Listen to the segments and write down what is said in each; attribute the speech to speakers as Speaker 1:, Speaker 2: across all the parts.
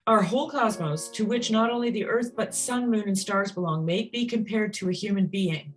Speaker 1: Our whole cosmos, to which not only the earth, but sun, moon, and stars belong, may be compared to a human being.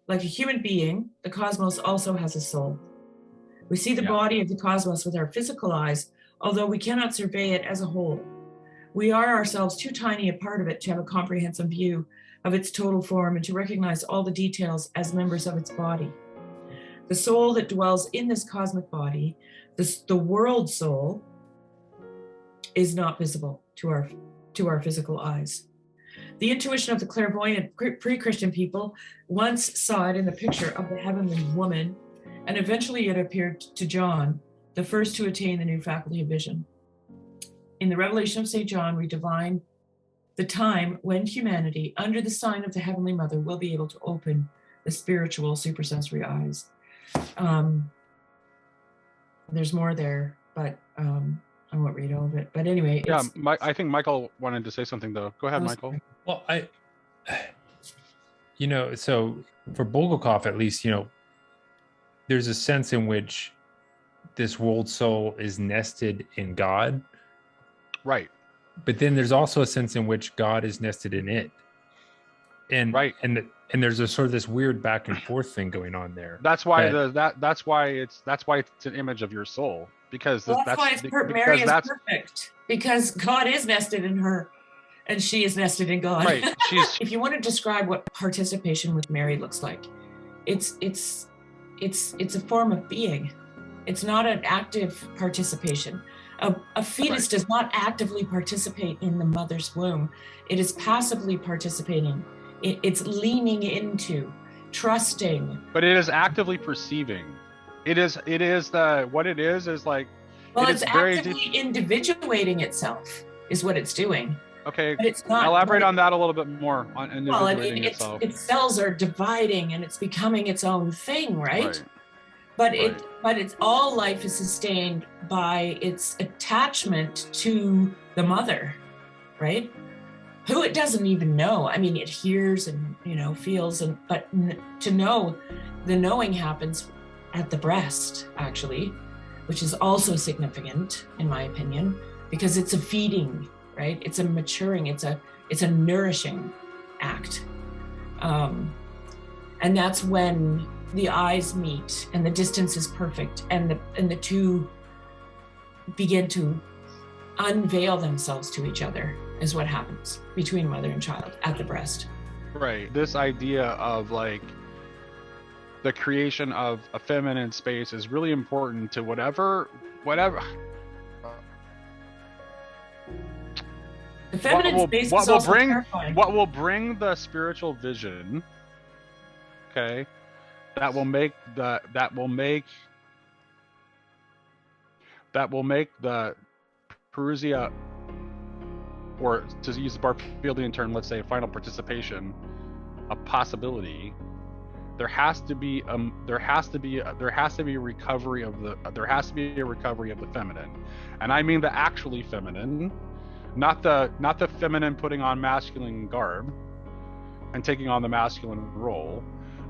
Speaker 1: Like a human being, the cosmos also has a soul. We see the body of the cosmos with our physical eyes, although we cannot survey it as a whole. We are ourselves too tiny a part of it to have a comprehensive view of its total form and to recognize all the details as members of its body. The soul that dwells in this cosmic body, the world soul, is not visible to our physical eyes. The intuition of the clairvoyant pre-Christian people once saw it in the picture of the heavenly woman, and eventually it appeared to John, the first to attain the new faculty of vision. In the Revelation of St. John, we divine the time when humanity, under the sign of the Heavenly Mother, will be able to open the spiritual supersensory eyes. There's more there, but I won't read all of it. But anyway,
Speaker 2: I think Michael wanted to say something though. Go ahead, Michael.
Speaker 3: Well, so for Bulgakov, at least, there's a sense in which this world soul is nested in God.
Speaker 2: Right.
Speaker 3: But then there's also a sense in which God is nested in it. And
Speaker 2: right.
Speaker 3: And there's a sort of this weird back and forth thing going on there.
Speaker 2: That's why that's why it's an image of your soul. Because
Speaker 1: that's why Mary is perfect. Because God is nested in her and she is nested in God.
Speaker 2: Right.
Speaker 1: If you want to describe what participation with Mary looks like, it's a form of being. It's not an active participation. A fetus does not actively participate in the mother's womb. It is passively participating. It's leaning into, trusting.
Speaker 2: But it is actively perceiving. What it is like.
Speaker 1: Well, it's actively individuating itself is what it's doing.
Speaker 2: Okay,
Speaker 1: but it's not.
Speaker 2: Elaborate on that a little bit more on individuating itself.
Speaker 1: Its cells are dividing and it's becoming its own thing, right? But it's all life is sustained by its attachment to the mother, right? Who it doesn't even know. I mean, it hears and feels, but to know, the knowing happens at the breast, actually, which is also significant in my opinion, because it's a feeding, right? It's a maturing, it's a nourishing act, and that's when the eyes meet and the distance is perfect, and the two begin to unveil themselves to each other, is what happens between mother and child at the breast.
Speaker 2: Right. This idea of like the creation of a feminine space is really important to whatever.
Speaker 1: The feminine space
Speaker 2: is also terrifying. What will bring the spiritual vision? Okay. That will make the Perusia, or to use the Barfieldian term, let's say final participation, a possibility. There has to be a recovery of the feminine, and I mean the actually feminine, not the feminine putting on masculine garb and taking on the masculine role,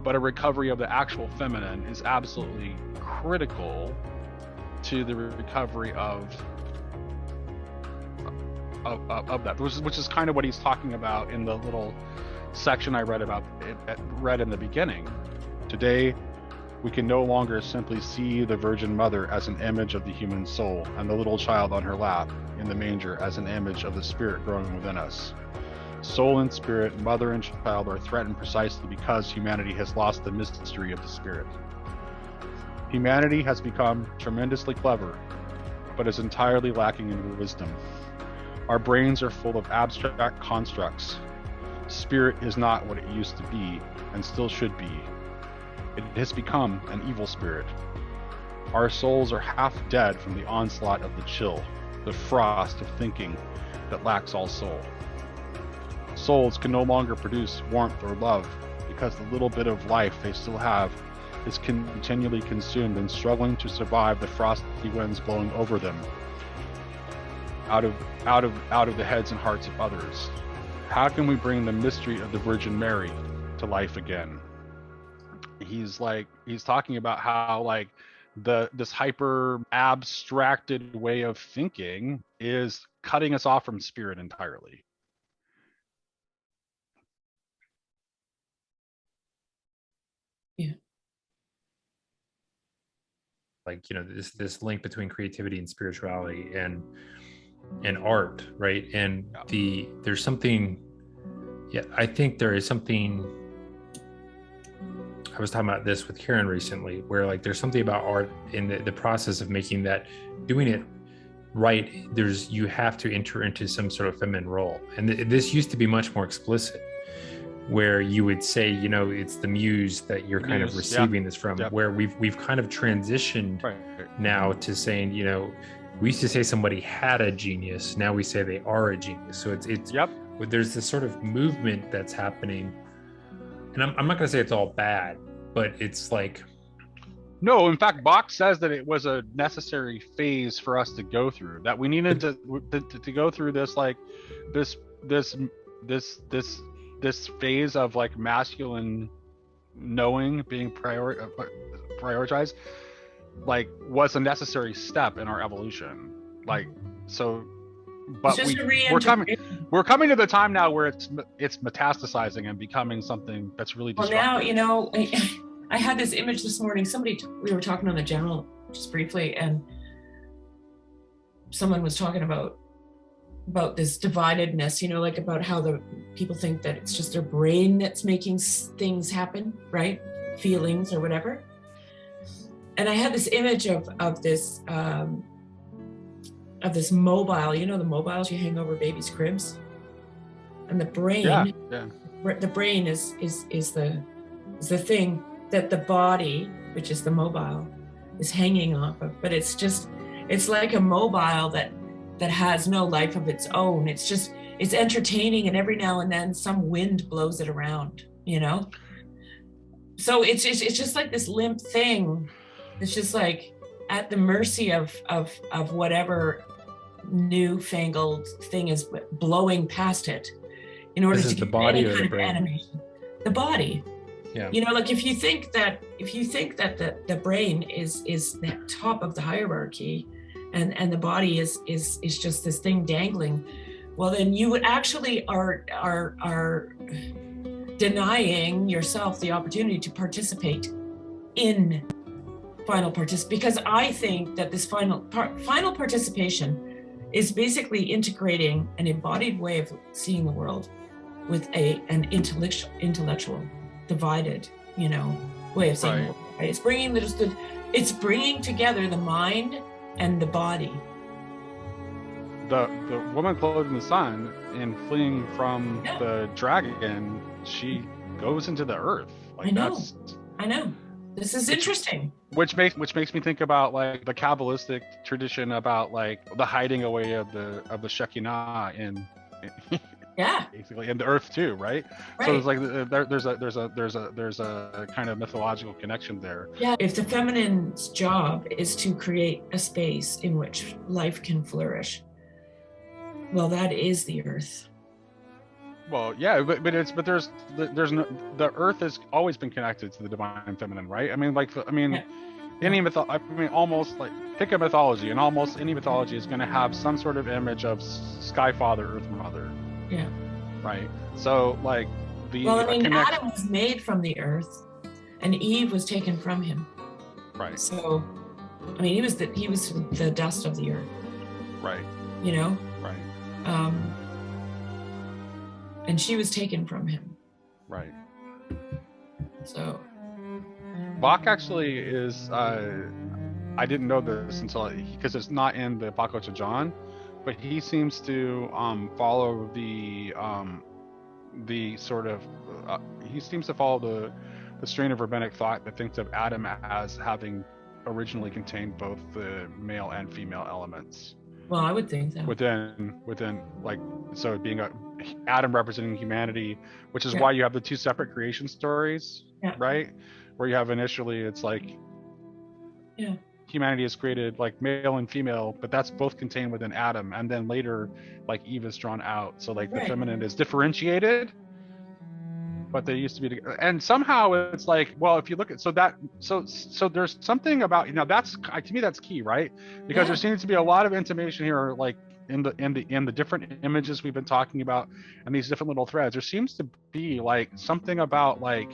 Speaker 2: but a recovery of the actual feminine is absolutely critical to the recovery of that, which is kind of what he's talking about in the little section I read in the beginning. Today, we can no longer simply see the Virgin Mother as an image of the human soul and the little child on her lap in the manger as an image of the spirit growing within us. Soul and spirit, mother and child are threatened precisely because humanity has lost the mystery of the spirit. Humanity has become tremendously clever, but is entirely lacking in wisdom. Our brains are full of abstract constructs. Spirit is not what it used to be and still should be. It has become an evil spirit. Our souls are half dead from the onslaught of the chill, the frost of thinking that lacks all soul. Souls can no longer produce warmth or love because the little bit of life they still have is continually consumed and struggling to survive the frosty winds blowing over them out of the heads and hearts of others. How can we bring the mystery of the Virgin Mary to life again? He's talking about how this hyper abstracted way of thinking is cutting us off from spirit entirely.
Speaker 1: Yeah.
Speaker 3: Like, this link between creativity and spirituality and art, right? And there's something, I think there is something. I was talking about this with Karen recently, where like there's something about art in the process of making that, doing it right, you have to enter into some sort of feminine role. And this used to be much more explicit, where you would say, it's the muse that you're kind of receiving this from, where we've kind of transitioned now to saying, we used to say somebody had a genius, now we say they are a genius. So it's there's this sort of movement that's happening, and I'm not going to say it's all bad, but it's like,
Speaker 2: no, in fact, Bach says that it was a necessary phase for us to go through, that we needed to go through this, like this phase of like masculine knowing being prioritized, like was a necessary step in our evolution. Like, so, but we're coming to the time now where it's metastasizing and becoming something that's really destructive.
Speaker 1: Well, now, I had this image this morning. We were talking on the general just briefly, and someone was talking about this dividedness, like about how the people think that it's just their brain that's making things happen, right? Feelings or whatever. And I had this image of this mobile, the mobiles you hang over babies' cribs, and the brain. The brain is the thing that the body, which is the mobile, is hanging off of. But it's like a mobile that has no life of its own. It's entertaining, and every now and then some wind blows it around, So it's just like this limp thing. It's just like at the mercy of whatever newfangled thing is blowing past it in order to
Speaker 3: the body or the brain?
Speaker 1: Animation. The body.
Speaker 3: Yeah.
Speaker 1: Like if you think that the brain is the top of the hierarchy, and the body is just this thing dangling, well, then you would actually are denying yourself the opportunity to participate in final participation, because I think that this final participation is basically integrating an embodied way of seeing the world with an intellectual divided, way of seeing the world. Right? It's bringing together the mind and the body.
Speaker 2: The woman clothed in the sun, in fleeing from the dragon, she goes into the earth. Like,
Speaker 1: I know. This is interesting.
Speaker 2: Which makes me think about like the Kabbalistic tradition about like the hiding away of the Shekinah in basically in the earth too, right? So it's like there's a kind of mythological connection there.
Speaker 1: Yeah, if the feminine's job is to create a space in which life can flourish, well, that is the earth.
Speaker 2: Well, yeah, but there's no, the earth has always been connected to the divine feminine, right? I mean, any almost like pick a mythology, and almost any mythology is going to have some sort of image of Sky Father, Earth Mother.
Speaker 1: Yeah.
Speaker 2: Right. So like
Speaker 1: Adam was made from the earth, and Eve was taken from him.
Speaker 2: Right.
Speaker 1: So, he was the dust of the earth.
Speaker 2: Right.
Speaker 1: Right. And she was taken from him.
Speaker 2: Right.
Speaker 1: So
Speaker 2: Bach actually is I didn't know this because it's not in the Apocalypse of John, but he seems to follow the sort of he seems to follow the strain of rabbinic thought that thinks of Adam as having originally contained both the male and female elements.
Speaker 1: Well, I would think so.
Speaker 2: Within like, so being Adam representing humanity, which is why you have the two separate creation stories, right? Where you have initially it's like humanity is created like male and female, but that's both contained within Adam, and then later like Eve is drawn out, so like the feminine is differentiated, but they used to be together. And somehow it's like, well, if you look at so there's something about, that's to me that's key, right? Because there seems to be a lot of intimation here, like in the different images we've been talking about and these different little threads, there seems to be like something about like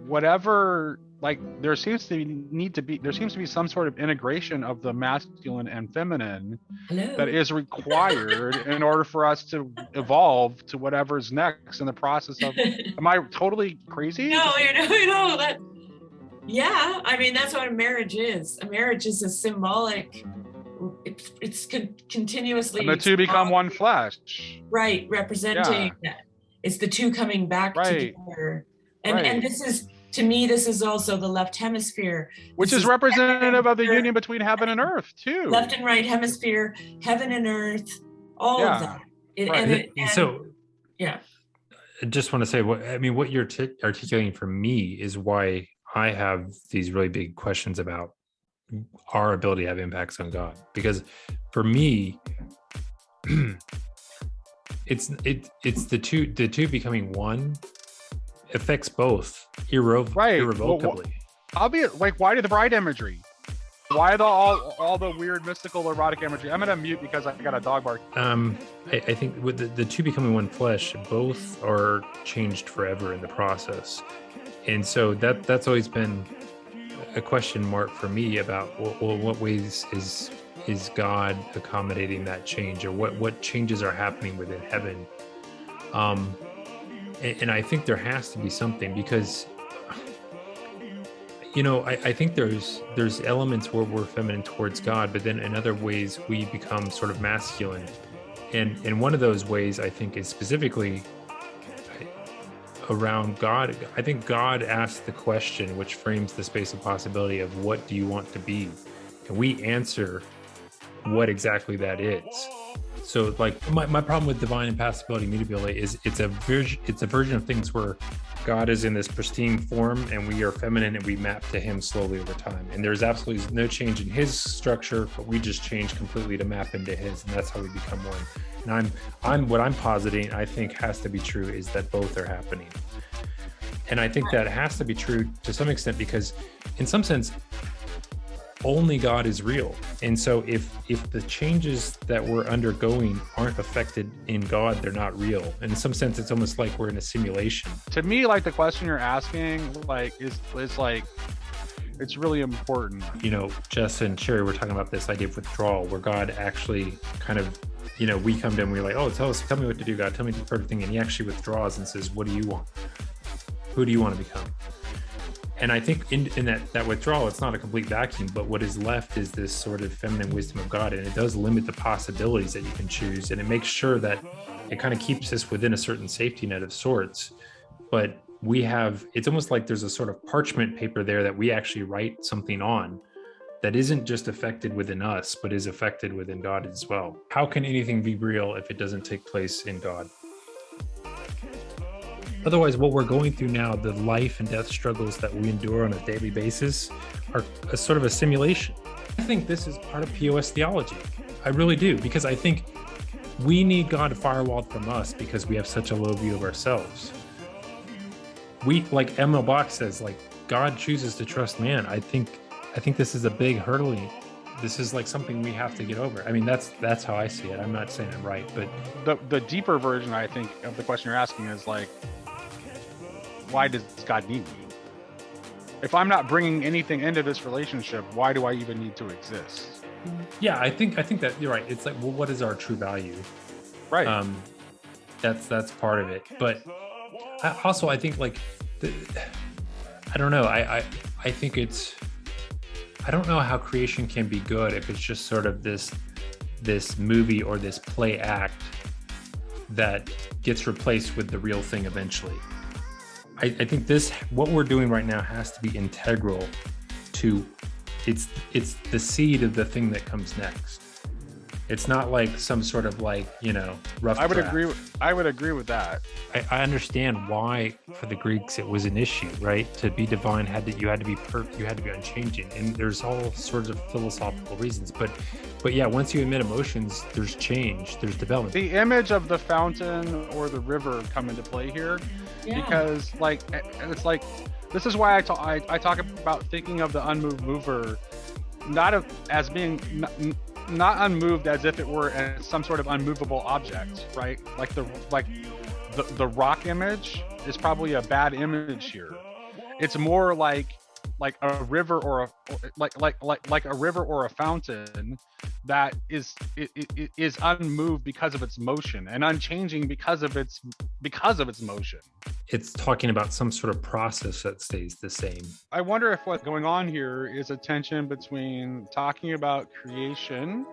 Speaker 2: whatever, like there seems to be some sort of integration of the masculine and feminine that is required in order for us to evolve to whatever's next in the process of. Am I totally crazy?
Speaker 1: No, you know that. Yeah, I mean that's what a marriage is. A marriage is a symbolic. It's continuously.
Speaker 2: And the two become one flesh.
Speaker 1: Right, representing that. It's the two coming back together. And this is, to me, this is also the left hemisphere.
Speaker 2: Which is representative of the union between heaven and earth, too.
Speaker 1: Left and right hemisphere, heaven and earth, all of that.
Speaker 3: I just want to say, what you're articulating for me is why I have these really big questions about our ability to have impacts on God. Because for me, it's the two becoming one affects both irrevocably.
Speaker 2: I'll be like, why did the bride imagery? Why all the weird mystical erotic imagery? I'm gonna mute because I got a dog bark.
Speaker 3: I think with the two becoming one flesh, both are changed forever in the process, and so that's always been a question mark for me about what ways is God accommodating that change, or what changes are happening within heaven. And I think there has to be something, because I think there's elements where we're feminine towards God, but then in other ways we become sort of masculine. And one of those ways, I think, is specifically around God. I think God asked the question, which frames the space of possibility of what do you want to be? And we answer what exactly that is. So like my problem with divine impassibility, mutability is it's a version of things where God is in this pristine form and we are feminine and we map to him slowly over time. And there's absolutely no change in his structure, but we just change completely to map into his, and that's how we become one. And what I'm positing, I think has to be true, is that both are happening. And I think that has to be true to some extent, because in some sense, only God is real. And so if the changes that we're undergoing aren't affected in God, they're not real. And in some sense, it's almost like we're in a simulation.
Speaker 2: To me, like the question you're asking, like is like, it's really important.
Speaker 3: Jess and Sherry were talking about this idea of withdrawal, where God actually kind of, we come to him, we're like, oh, tell me what to do, God, tell me the perfect thing. And he actually withdraws and says, what do you want? Who do you want to become? And I think in that withdrawal, it's not a complete vacuum, but what is left is this sort of feminine wisdom of God. And it does limit the possibilities that you can choose. And it makes sure that it kind of keeps us within a certain safety net of sorts. But it's almost like there's a sort of parchment paper there that we actually write something on that isn't just affected within us, but is affected within God as well. How can anything be real if it doesn't take place in God? Otherwise, what we're going through now, the life and death struggles that we endure on a daily basis, are a sort of a simulation. I think this is part of POS theology. I really do, because I think we need God firewalled from us because we have such a low view of ourselves. We, like Emma Bach says, like God chooses to trust man. I think this is a big hurdle. This is like something we have to get over. I mean, that's how I see it. I'm not saying I'm right, but
Speaker 2: the deeper version, I think, of the question you're asking is like, why does God need me? If I'm not bringing anything into this relationship, why do I even need to exist?
Speaker 3: Yeah, I think that you're right. It's like, well, what is our true value?
Speaker 2: Right.
Speaker 3: That's part of it. But I think like, I don't know. I think I don't know how creation can be good if it's just sort of this movie or this play act that gets replaced with the real thing eventually. I think what we're doing right now has to be integral to, it's the seed of the thing that comes next. It's not like some sort of like, rough
Speaker 2: I would
Speaker 3: draft.
Speaker 2: agree with that.
Speaker 3: I understand why for the Greeks it was an issue, right? To be divine you had to be perfect, you had to be unchanging, and there's all sorts of philosophical reasons. But yeah, once you emit emotions, there's change, there's development.
Speaker 2: The image of the fountain or the river come into play here, because like it's like, this is why I talk about thinking of the unmoved mover, not as being not unmoved as if it were some sort of unmovable object, right? Like the rock image is probably a bad image here. It's more like a river or a river or a fountain that is unmoved because of its motion and unchanging because of its motion.
Speaker 3: It's talking about some sort of process that stays the same.
Speaker 2: I wonder if what's going on here is a tension between talking about creation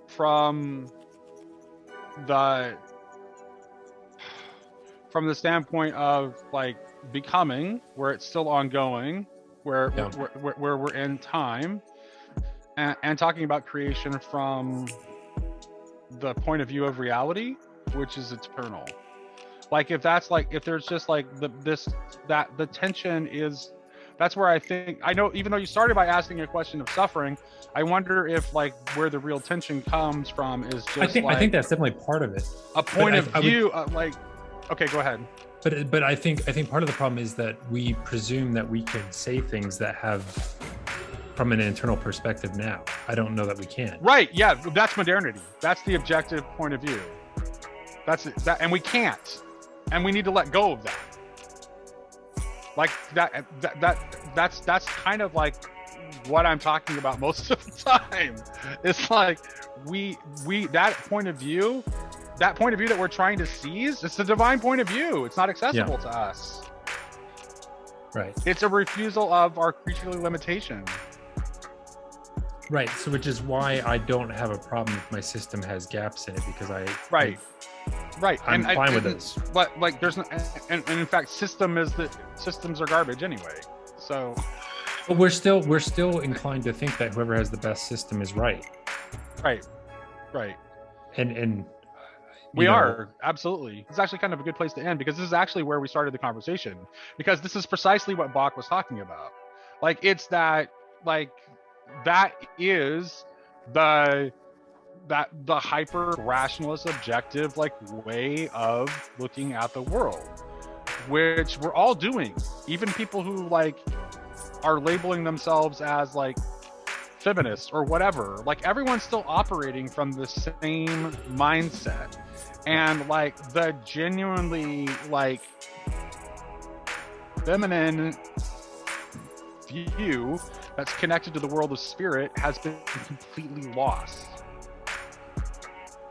Speaker 2: from the standpoint of like becoming, where it's still ongoing, where we're in time, and talking about creation from the point of view of reality, which is eternal. Like if there's just like the tension is, that's where I think, I know, even though you started by asking a question of suffering, I wonder if like where the real tension comes from is just
Speaker 3: I think that's definitely part of it.
Speaker 2: A point of view like, okay, go ahead.
Speaker 3: But I think part of the problem is that we presume that we can say things that have from an internal perspective now. I don't know that we can.
Speaker 2: Right, yeah, that's modernity. That's the objective point of view. That's it, and we can't. And we need to let go of that. Like that's kind of like what I'm talking about most of the time. It's like we that point of view that we're trying to seize, it's a divine point of view. It's not accessible to us.
Speaker 3: Right.
Speaker 2: It's a refusal of our creaturely limitation.
Speaker 3: Right. So which is why I don't have a problem if my system has gaps in it, because
Speaker 2: Right.
Speaker 3: I'm fine with this.
Speaker 2: But like there's no, and in fact systems are garbage anyway. So
Speaker 3: but we're still inclined to think that whoever has the best system is right.
Speaker 2: Right.
Speaker 3: And
Speaker 2: we are, absolutely. It's actually kind of a good place to end, because this is actually where we started the conversation, because this is precisely what Bach was talking about. Like it's that is the hyper rationalist objective like way of looking at the world, which we're all doing. Even people who like are labeling themselves as like feminists or whatever, like everyone's still operating from the same mindset. And like the genuinely like feminine view that's connected to the world of spirit has been completely lost.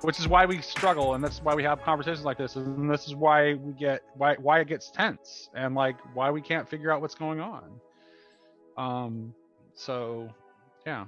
Speaker 2: Which is why we struggle, and that's why we have conversations like this, and this is why we get why it gets tense, and like why we can't figure out what's going on. So yeah.